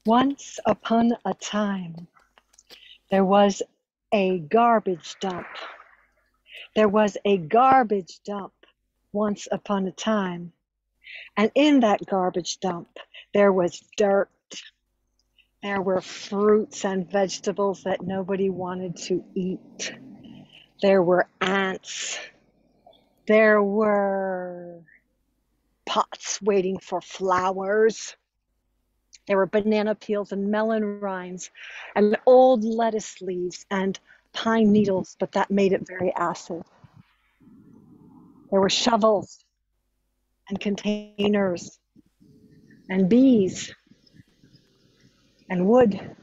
Once upon a time, there was a garbage dump. There was a garbage dump once upon a time. And in that garbage dump, there was dirt. There were fruits and vegetables that nobody wanted to eat. There were ants. There were pots waiting for flowers. There were banana peels and melon rinds and old lettuce leaves and pine needles, but that made it very acid. There were shovels and containers and bees and wood.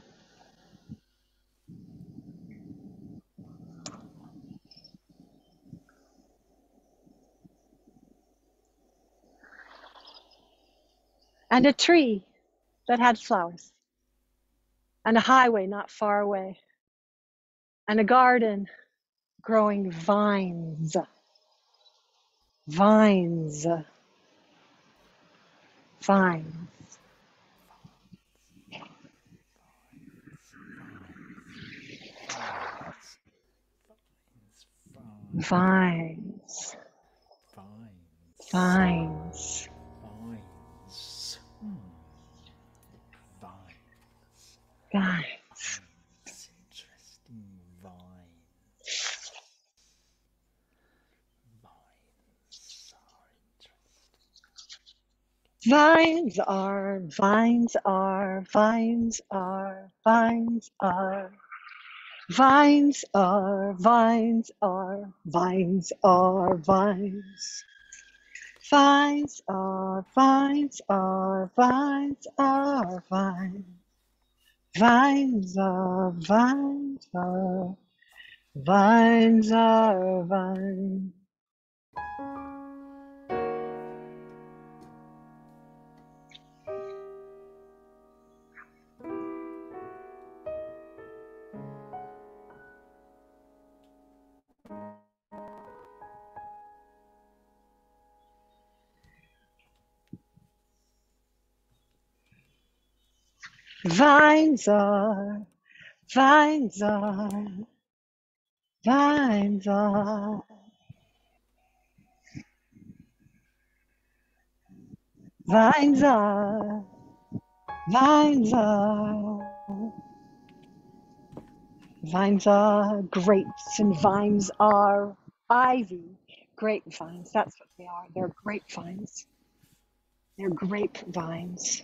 And a tree that had flowers, and a highway not far away, and a garden growing vines, vines, vines. Vines, vines, vines. Interesting vines. Vines are, vines are, vines are, vines are. Vines are, vines are, vines are, vines. Vines are, vines are, vines are, vines. Vines are, vines are, vines are, vines. Vines are, vines are, vines are. Vines are, vines are. Vines are grapes and vines are ivy. Grapevines, that's what they are. They're grapevines. They're grapevines.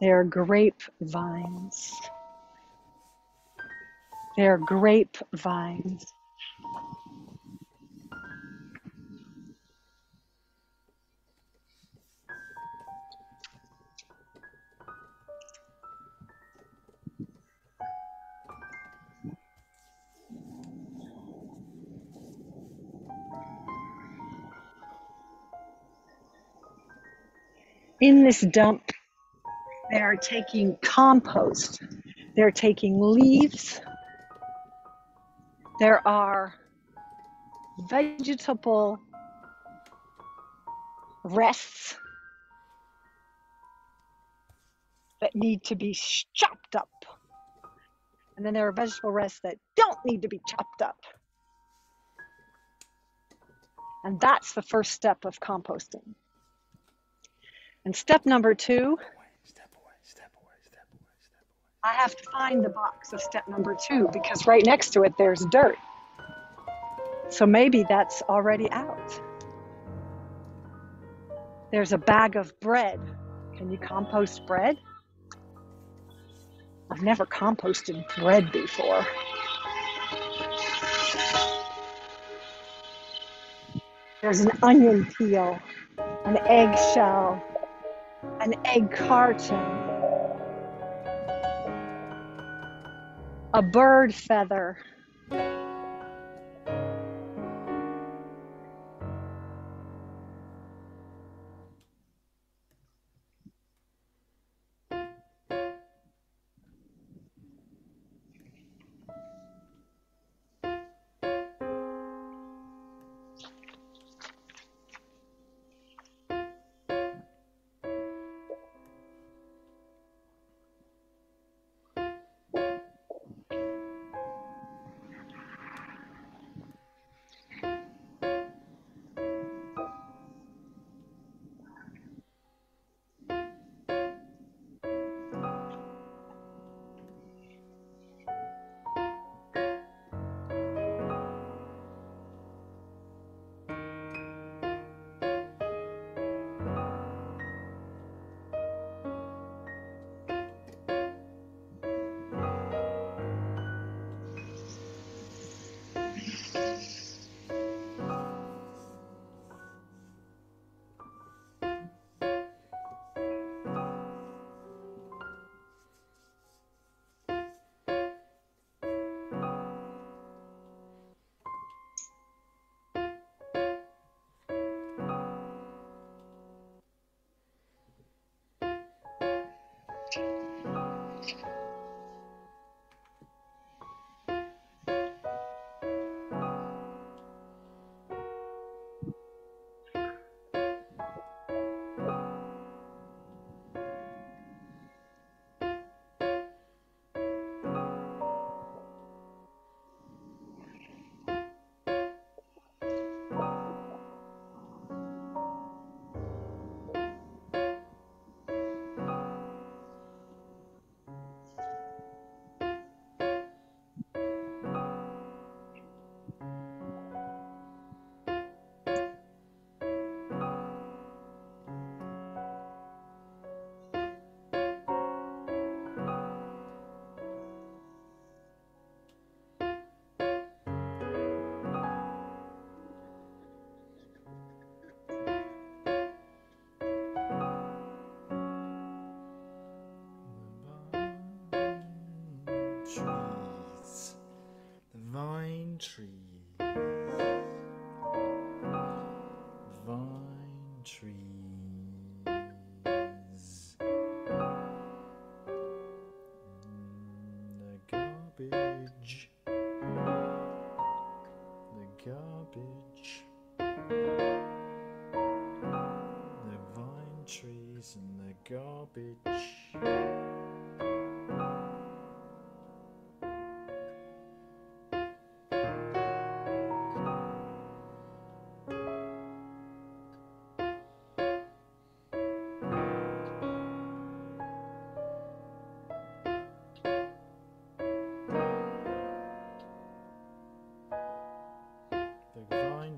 They're grapevines. They're grapevines. In this dump, they are taking compost. They're taking leaves. There are vegetable rests that need to be chopped up. And then there are vegetable rests that don't need to be chopped up. And that's the first step of composting. And step number 2, I have to find the box of step number 2 because right next to it there's dirt. So maybe that's already out. There's a bag of bread. Can you compost bread? I've never composted bread before. There's an onion peel, an eggshell, an egg carton, a bird feather, trees, vine trees, the garbage, the vine trees and the garbage.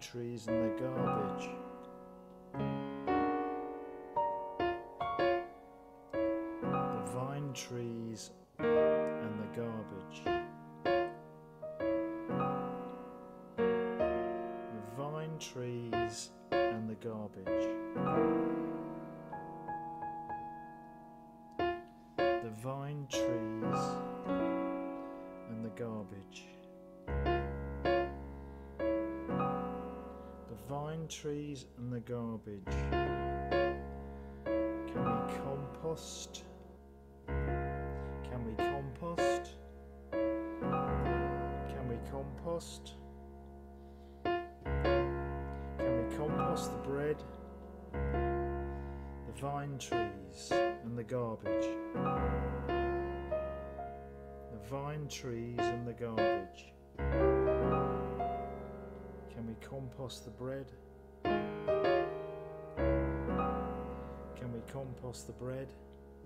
Trees and the garbage. The vine trees and the garbage. The vine trees and the garbage. The vine trees and the garbage. Vine trees and the garbage. Can we compost? Can we compost? Can we compost? Can we compost the bread? The vine trees and the garbage. The vine trees and the garbage. Can we compost the bread? Can we compost the bread?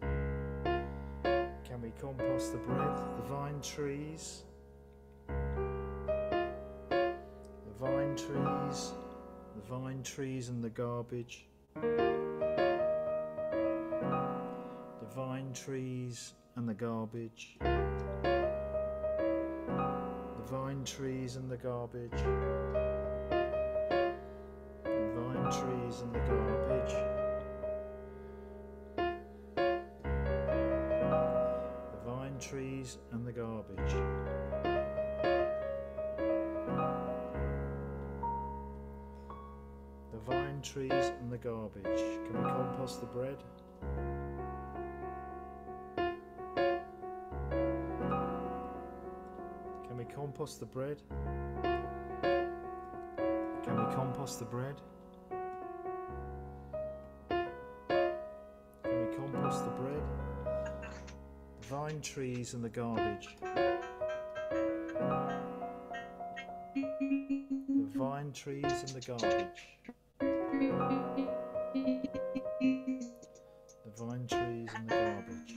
Can we compost the bread? The vine trees. The vine trees. The vine trees and the garbage. The vine trees and the garbage. The vine trees and the garbage. Trees and the garbage. The vine trees and the garbage. The vine trees and the garbage. Can we compost the bread? Can we compost the bread? Can we compost the bread? Compost the bread, the vine trees and the garbage. The vine trees and the garbage. The vine trees and the garbage.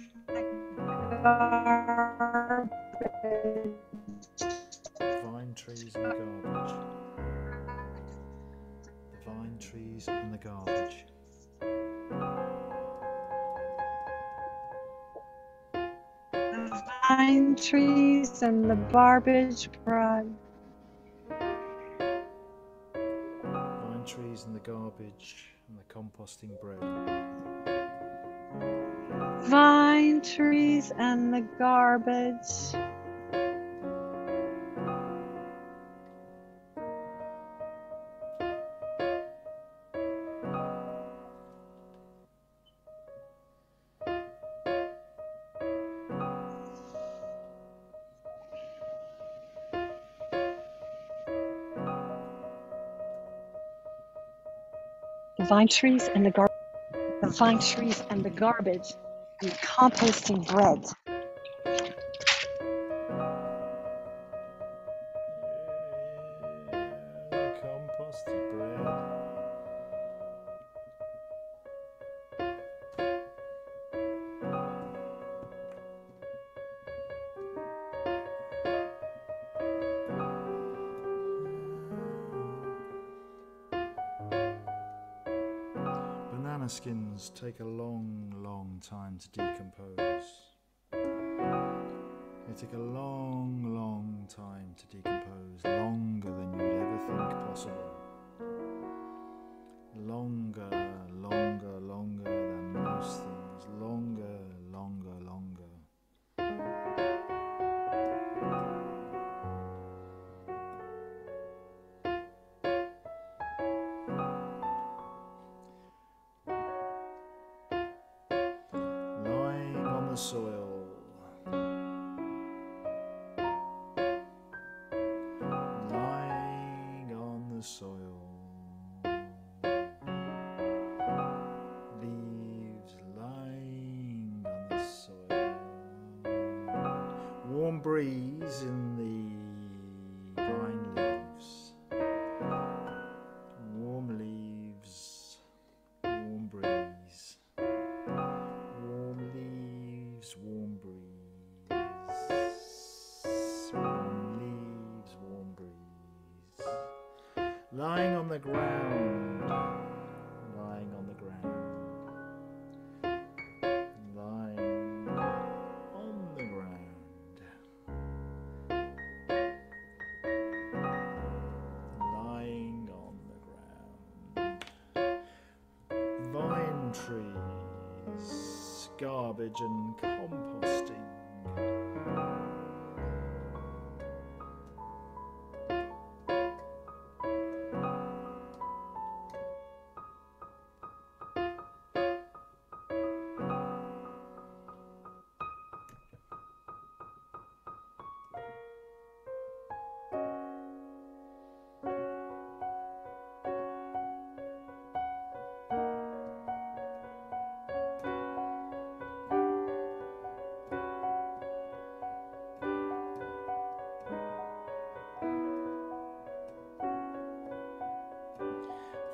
The vine trees and the garbage. The vine trees and the garbage. Vine trees and the garbage bread. Vine trees and the garbage and the composting bread. Vine trees and the garbage. The vine trees and the garbage. The vine trees and the garbage and the composting bread. Composted bread. Banana skins take a long time to decompose. They take a long time to decompose, longer than you would ever think possible. Longer than most things. Longer. the soil. Leaves lying on the soil. Warm breeze in the vine leaves. Warm leaves, warm breeze. Warm leaves, warm breeze. Warm leaves, warm breeze. Lying on the ground, lying on the ground. Lying on the ground. Lying on the ground. Vine trees, garbage and composting.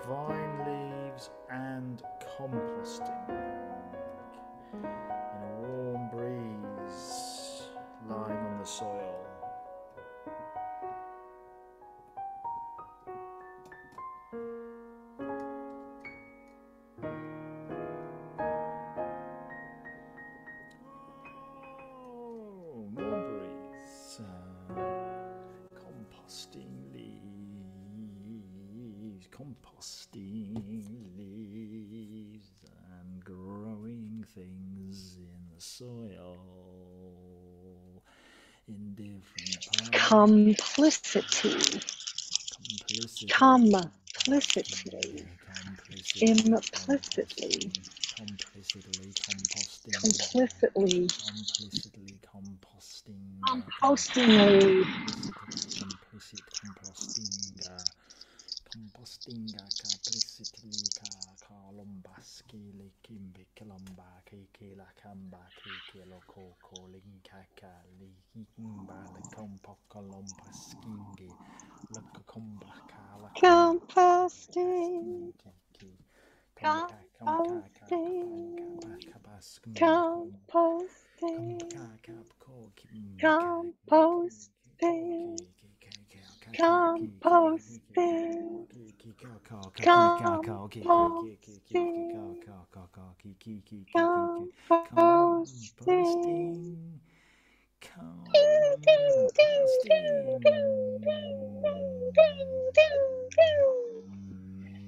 Vine leaves and composting in a warm breeze lying on the soil. Oh, more breeze. Composting leaves, composting leaves and growing things in the soil in different parts. Complicity. Complicity. Implicitly. Complicitly composting. Complicitly. Complicitly composting. Compostingly. Complicit composting. Compostinga complicitly ka lombaski likimbi kalamba keke la kamba keke loko kolinka ka likimba la kompo kolombaskingi lokomba ka la Composting.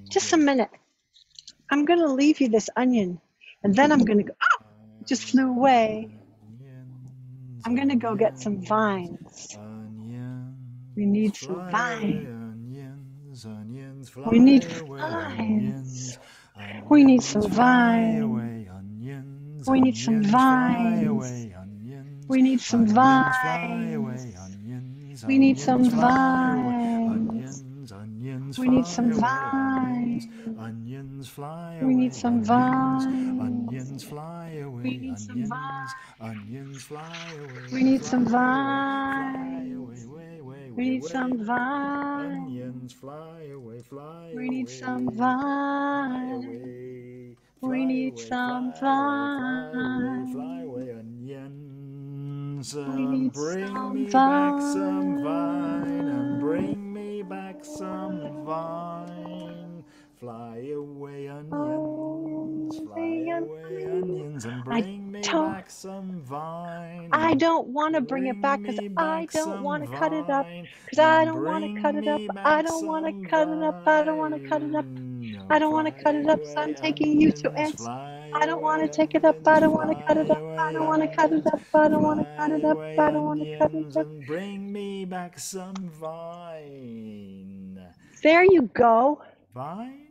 Just a minute. I'm going to leave you this onion, and then I'm going to go, oh, it just flew away. I'm going to go get some vines. We need some vines. We need vines. We need some vines. We need some vines. We need some vines. We need some vines. We need some vines. Onions fly away. We need some vines. Onions fly away. We need some vines. Onions fly away. We need some vines. We need some vines. Onions fly away. Fly We need away. some vines. We need some vines. Fly away, onions. We need Bring some me back some vine. And bring me back some vine. Fly away, onions. Fly away, onions. And bring me back some vine. I don't want to bring it back because I don't want to cut it up. Because I don't want to cut it up. I don't want to cut it up. I don't want to cut it up. I don't want to cut it up. So I'm taking you to ants. I don't want to take it up. I don't want to cut it up. I don't want to cut it up. I don't want to cut it up. I don't want to cut it up. And bring me back some vine. There you go. Vine?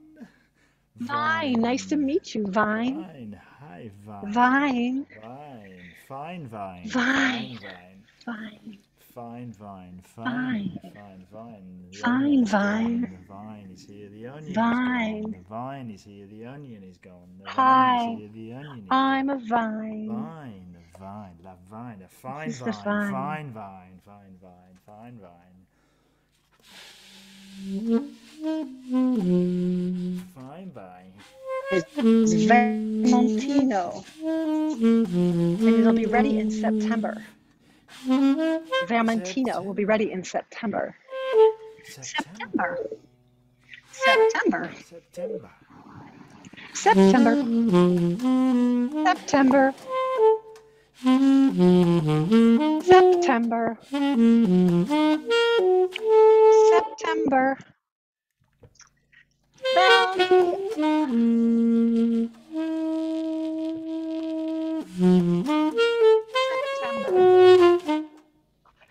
Vine. Nice to meet you, Vine. Vine. Hi, Vine. Vine. Vine. Fine vine. Vine. Fine vine. Vine. Fine vine, Vine. fine, fine vine. The Fine onion is vine. gone. The vine is here. The onion is Vine. gone. The vine is here. The onion is gone. The vine Hi. is here. The onion is I'm gone. a vine. Vine, a vine, la vine, a fine This is the vine, vine. fine vine, fine vine, fine vine. Fine vine. It's Vermentino. And it'll be ready in September. Vermentino will be ready in September. September. September. September. September. September. September. September.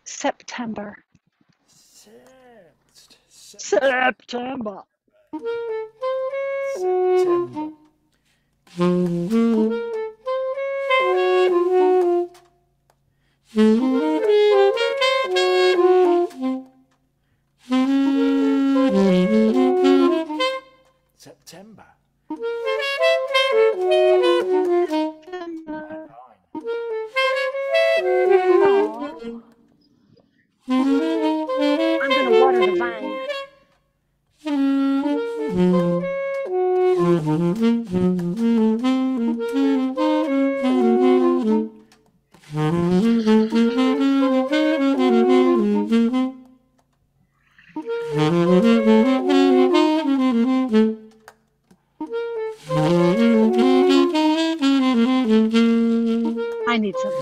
September. September. September. September. I'm going to water the vine. I need some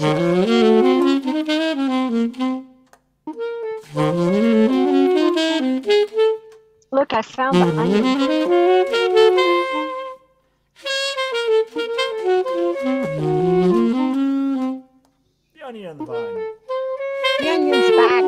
Look, I found the onion. The onion on the vine. The onion's back.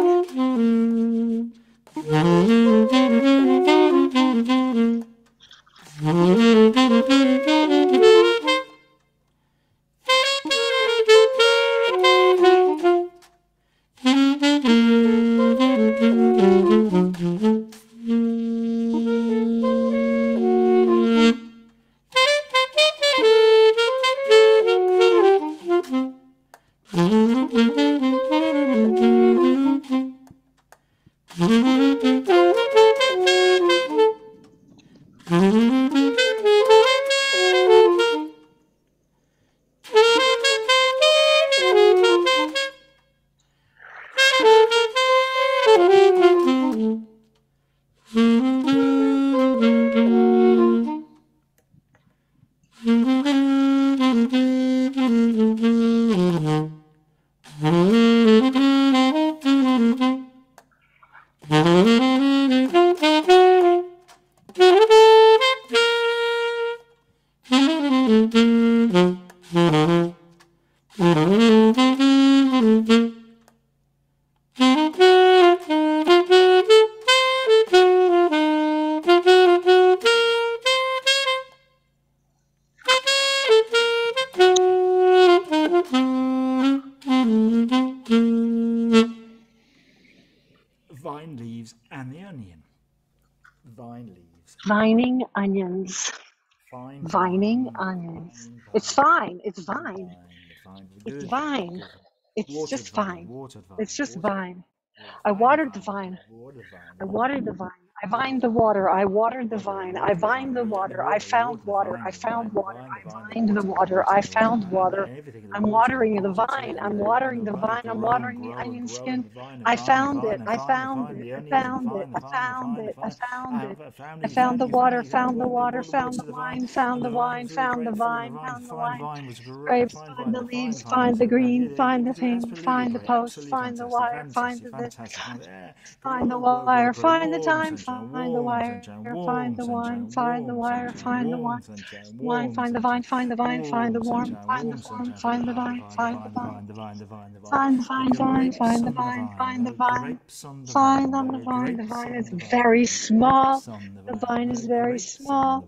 Vine leaves and the onion. Vine leaves. Vining onions. Fine Vining vine, onions. fine It's vine, fine. It's vine. It's Good vine. It's Watered just vine, vine. watered vine. It's just vine. I Fine watered the vine. Watered vine. I watered the vine. I vined the water. I watered the vine. I vined the water. I found water. I found water. I vined the water. I found water. I'm watering the vine. I'm watering the vine. I'm watering the onion skin. I found it. I found it. I found it. I found it. I found it. I found the water. Found the water. Found the wine. Found the wine. Found the vine. Found the wine. Grapes. Find the leaves. Find the green. Find the pink. Find the post. Find the wire. Find the this. Find the wire. Find the time. Find the wire. Find the wine. Find the wire. Find the wine. Wine. Find the vine. Find the vine. Find the warm. Find the form. Find the vine. Find the vine. Find the vine. Find the vine. Find the vine. Find on the vine. The vine is very small. The vine is very small.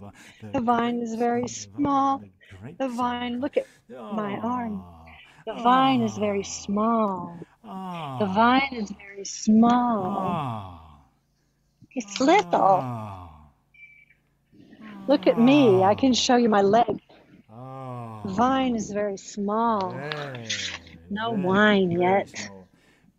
The vine is very small. The vine. Look at my arm. The vine is very small. The Ah. vine is very small. Ah. It's little. Ah. Look at me. I can show you my leg. Ah. The vine is very small. No wine Very yet. small.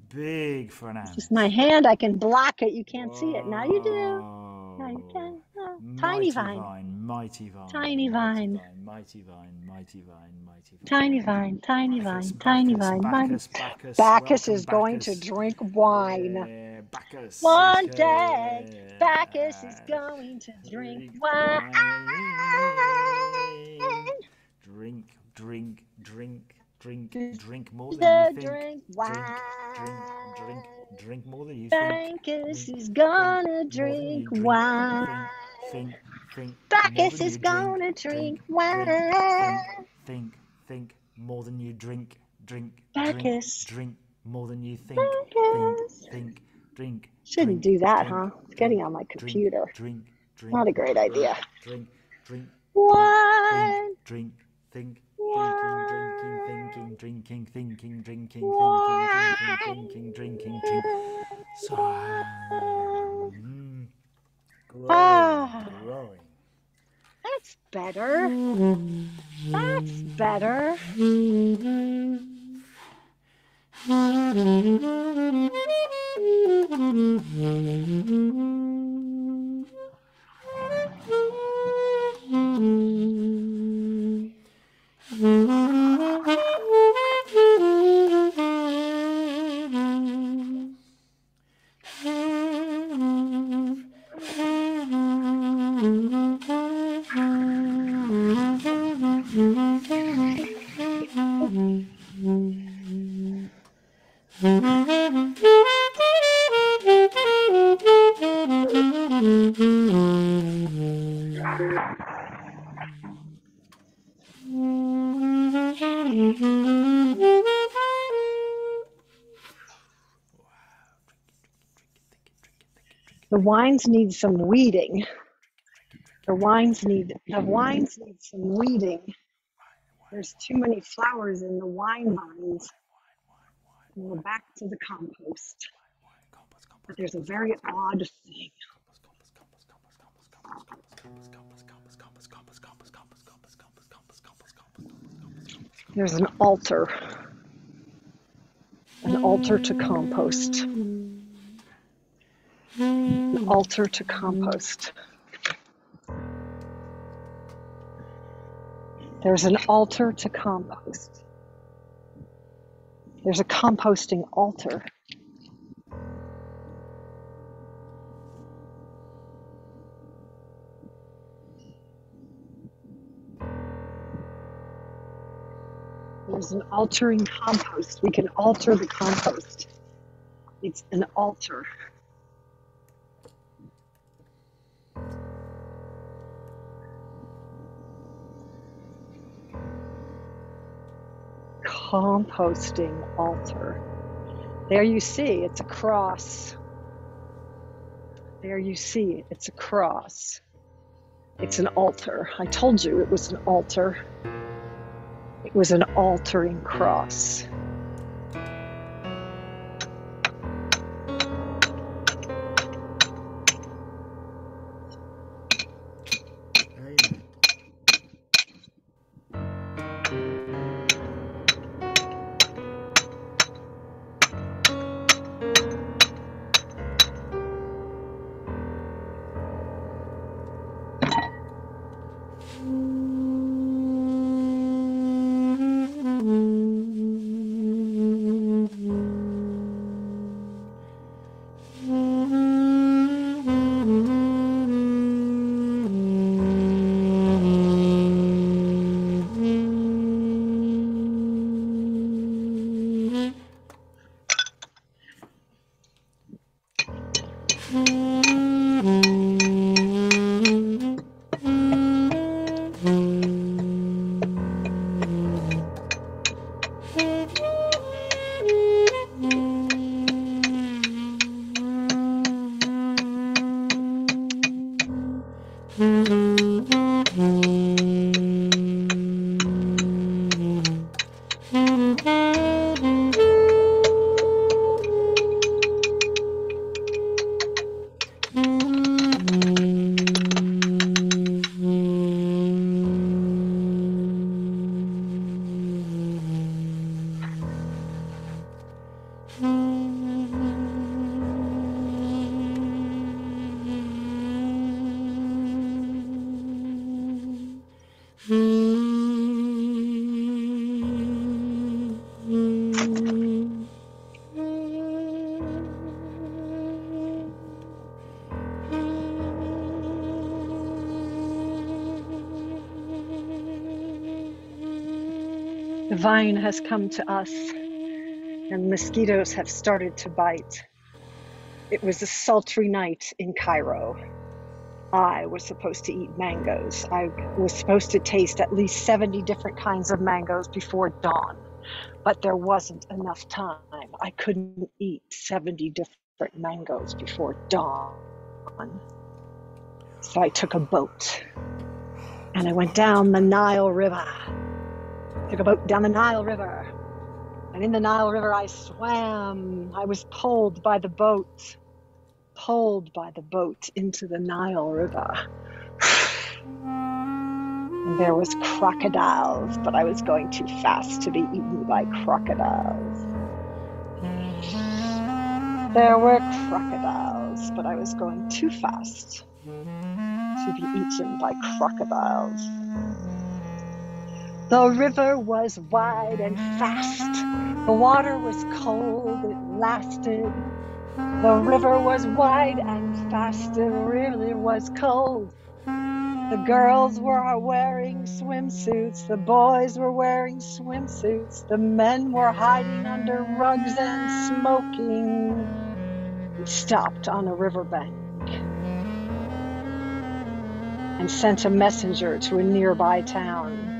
Big for an It's ant. just my hand. I can block it. You can't see it. Now you do. Whoa. Now you can. Oh, tiny Mighty vine. vine, mighty vine, Tiny mighty vine. vine, mighty vine, mighty vine, mighty vine. Tiny vine. Tiny Bacchus, vine. Tiny Bacchus, vine. Bacchus, Bacchus, Bacchus welcome is going to Bacchus. drink wine. Yeah, Bacchus is One day, here. Bacchus is going to drink wine. Drink, drink, drink, drink, drink more than The you think. drink wine. Drink more than you think. Bacchus is gonna drink wine. Think. Bacchus is gonna drink wine. Think more than you drink. Bacchus. Drink more than you think. Bacchus. Drink. Shouldn't do that, huh? It's getting on my computer. Drink. Not a great idea. Drink. Wine. Think. Drinking. So, growing. That's better. That's better. The wines need some weeding. The wines need some weeding. There's too many flowers in the wine vines. We're back to the compost. But there's a very odd thing. There's an altar. An altar to compost. An altar to compost. There's an altar to compost. There's a composting altar. There's an altering compost. We can alter the compost. It's an altar. Composting altar. There you see, it's a cross. There you see, it's a cross. It's an altar. I told you it was an altar. It was an altering cross. The vine has come to us, and mosquitoes have started to bite. It was a sultry night in Cairo. I was supposed to eat mangoes. I was supposed to taste at least 70 different kinds of mangoes before dawn, but there wasn't enough time. I couldn't eat 70 different mangoes before dawn. So I took a boat and I went down the Nile River. Took a boat down the Nile River. And in the Nile River, I swam. I was pulled by the boat into the Nile River. And there was crocodiles, but I was going too fast to be eaten by crocodiles. There were crocodiles, but I was going too fast to be eaten by crocodiles. The river was wide and fast. The water was cold, it lasted. The river was wide and fast, it really was cold. The girls were wearing swimsuits, the boys were wearing swimsuits, the men were hiding under rugs and smoking. We stopped on a riverbank and sent a messenger to a nearby town.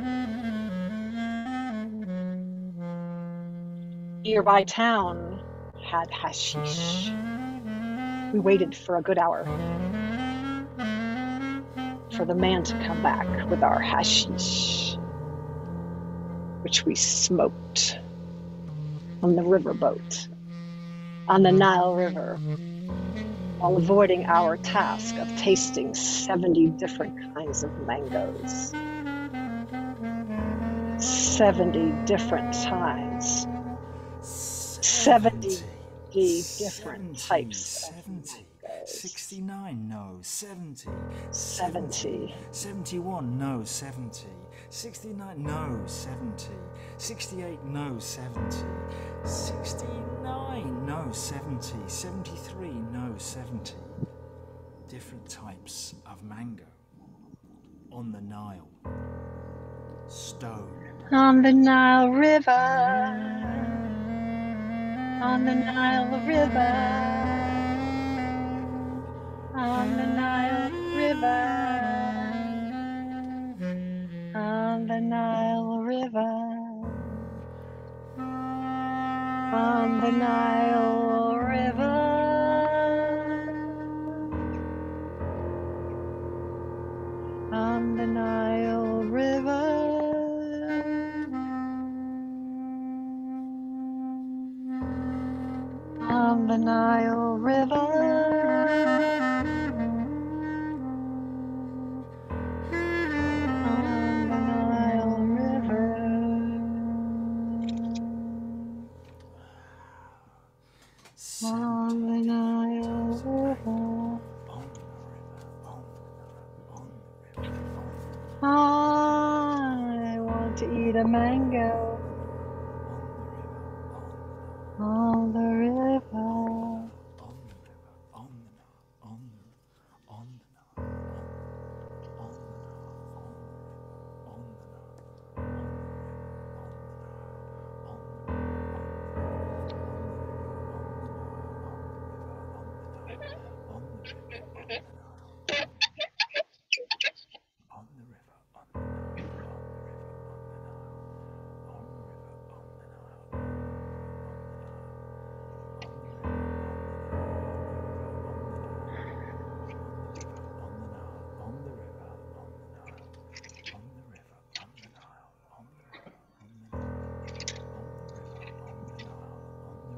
Nearby town had hashish. We waited for a good hour for the man to come back with our hashish, which we smoked on the riverboat, on the Nile River, while avoiding our task of tasting 70 different kinds of mangoes. 70 different times. 70 different types of mangoes. 69, no, 70. 70. 71, no, 70. 69, no, 70. 68, no, 70. 69, no, 70. 73, no, 70. Different types of mango. On the Nile. Stone. On the Nile River. On the Nile River. On the Nile River. On the Nile River. On the Nile River. On the Nile River. On the Nile River. I want to eat a mango on the river.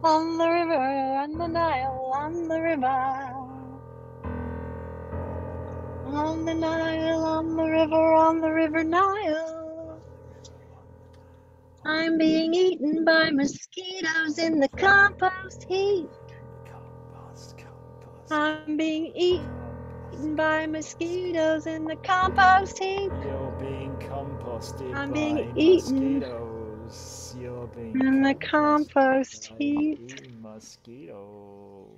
On the river, on the Nile, on the river. On the Nile, on the river Nile. I'm being eaten by mosquitoes in the compost heap. I'm being eaten by mosquitoes in the compost heap. You're being composted I'm by being eaten mosquitoes. You're being in the compost heap. Mosquitoes.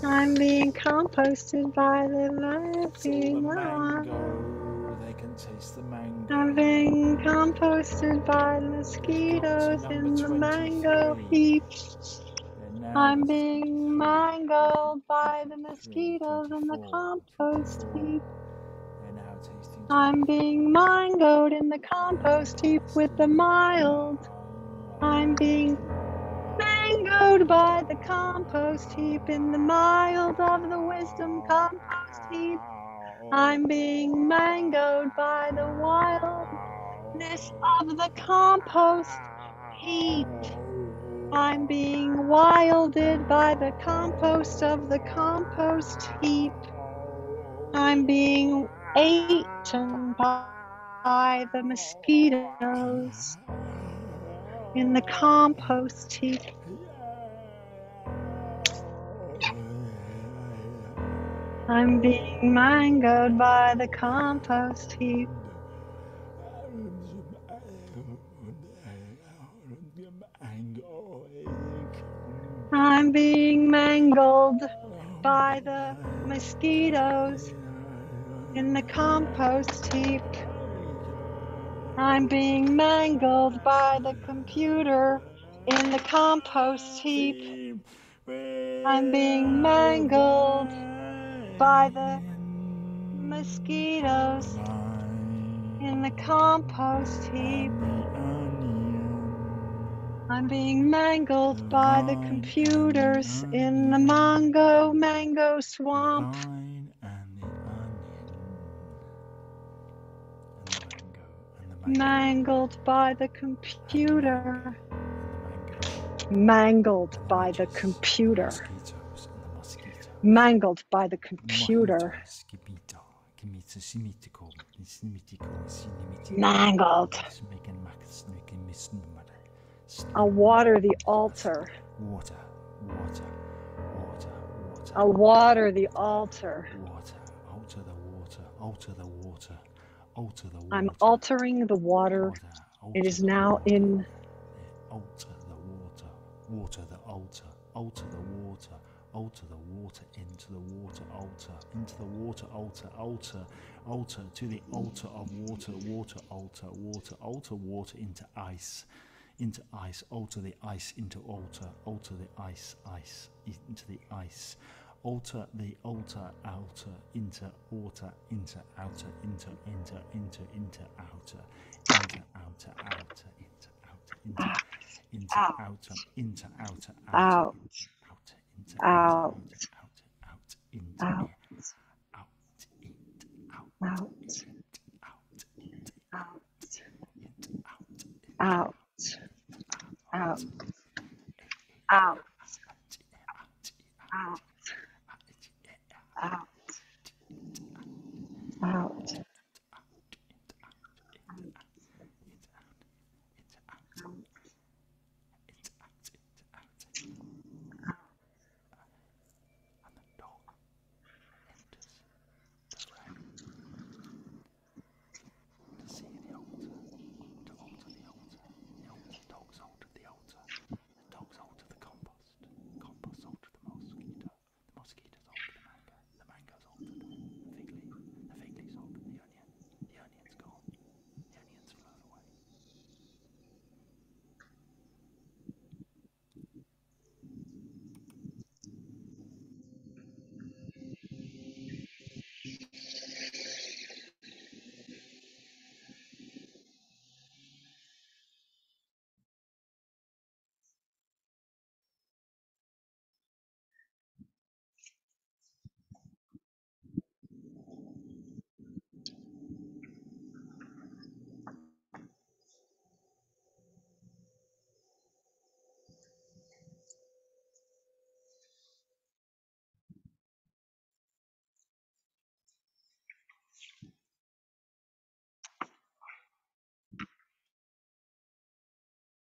I'm being composted by the laughing It's all the lion. mango they can taste the mango. I'm being composted by the mosquitoes in the mango heap. I'm being mangled by the mosquitoes in the compost heap. I'm being mangled in the compost heap with the mild. I'm being mangled by the compost heap in the mild of the wisdom compost heap. I'm being mangled by the wildness of the compost heap. I'm being wilded by the compost of the compost heap. I'm being eaten by the mosquitoes in the compost heap. I'm being mangled by the compost heap. I'm being mangled by the mosquitoes in the compost heap. I'm being mangled by the computer in the compost heap. I'm being mangled by the mosquitoes in the compost heap. I'm being mangled by the computers in the mango swamp. Mangled by the computer. Mangled by the computer. Mangled by the computer. Mangled. I'll water the altar. I'll water the altar. I'm altering the water. It is now in. Alter the water. Water the altar. Alter the water. Alter the water into the water altar. Into the water altar. Altar. Altar to the altar of water. Water altar. Water. Alter water into ice. Into ice. Alter the ice into altar. Alter the ice. Ice into the ice. Alter the altar. Outer into water. Into outer. Into outer. Into outer. Into outer. Into outer. Into outer. Into outer. Out. Out.